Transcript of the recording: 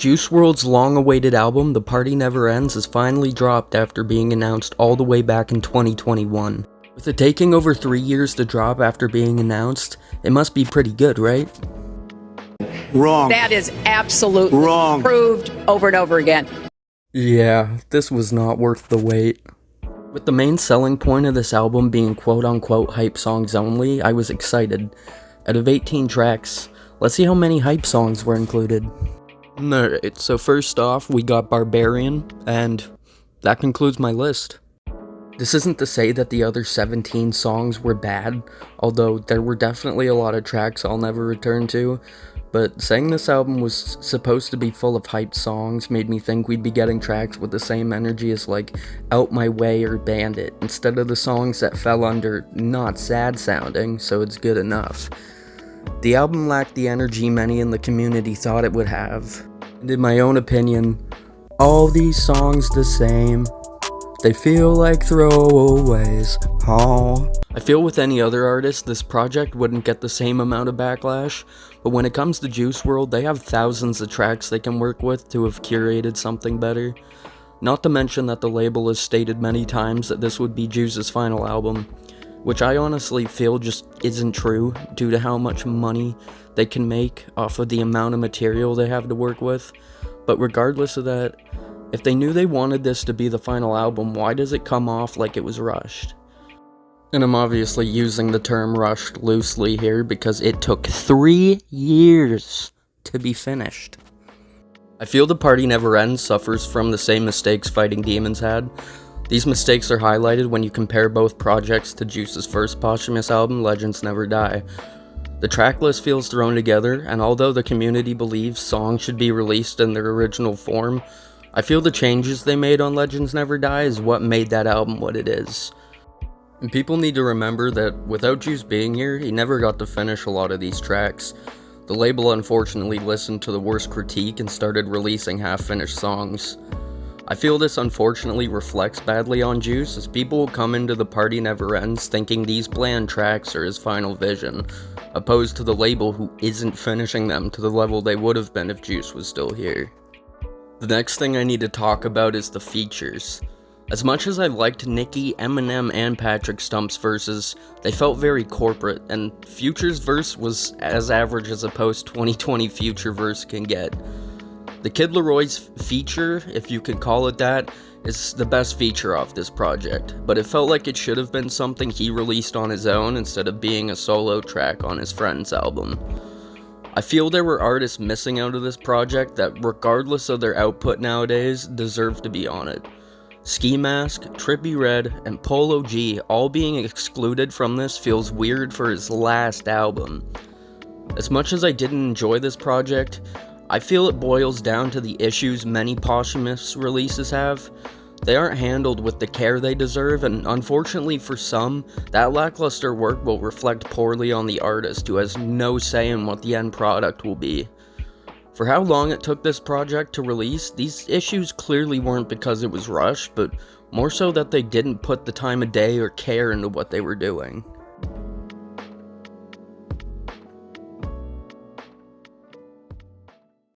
JuiceWRLD's long-awaited album, The Party Never Ends, is finally dropped after being announced all the way back in 2021. With it taking over 3 years to drop after being announced, it must be pretty good, right? Wrong. That is absolutely wrong. Proved over and over again. Yeah, this was not worth the wait. With the main selling point of this album being quote-unquote hype songs only, I was excited. Out of 18 tracks, let's see how many hype songs were included. Alright, so first off, we got Barbarian, and that concludes my list. This isn't to say that the other 17 songs were bad, although there were definitely a lot of tracks I'll never return to, but saying this album was supposed to be full of hyped songs made me think we'd be getting tracks with the same energy as like Out My Way or Bandit, instead of the songs that fell under not sad sounding, so it's good enough. The album lacked the energy many in the community thought it would have, and in my own opinion, all these songs the same. They feel like throwaways. Oh. I feel with any other artist, this project wouldn't get the same amount of backlash, but when it comes to JuiceWRLD, they have thousands of tracks they can work with to have curated something better. Not to mention that the label has stated many times that this would be Juice's final album, which I honestly feel just isn't true due to how much money they can make off of the amount of material they have to work with. But regardless of that, if they knew they wanted this to be the final album, why does it come off like it was rushed? And I'm obviously using the term rushed loosely here because it took 3 years to be finished. I feel The Party Never Ends suffers from the same mistakes Fighting Demons had. These mistakes are highlighted when you compare both projects to Juice's first posthumous album, Legends Never Die. The tracklist feels thrown together, and although the community believes songs should be released in their original form, I feel the changes they made on Legends Never Die is what made that album what it is. And people need to remember that without Juice being here, he never got to finish a lot of these tracks. The label unfortunately listened to the worst critique and started releasing half-finished songs. I feel this unfortunately reflects badly on Juice, as people will come into The Party Never Ends thinking these bland tracks are his final vision, opposed to the label who isn't finishing them to the level they would have been if Juice was still here. The next thing I need to talk about is the features. As much as I liked Nicki, Eminem, and Patrick Stump's verses, they felt very corporate, and Future's verse was as average as a post-2020 Future verse can get. The Kid Leroy's feature, if you could call it that, is the best feature off this project, but it felt like it should have been something he released on his own instead of being a solo track on his friend's album. I feel there were artists missing out of this project that, regardless of their output nowadays, deserve to be on it. Ski Mask, Trippie Redd, and Polo G all being excluded from this feels weird for his last album. As much as I didn't enjoy this project, I feel it boils down to the issues many posthumous releases have. They aren't handled with the care they deserve, and unfortunately for some, that lackluster work will reflect poorly on the artist who has no say in what the end product will be. For how long it took this project to release, these issues clearly weren't because it was rushed, but more so that they didn't put the time of day or care into what they were doing.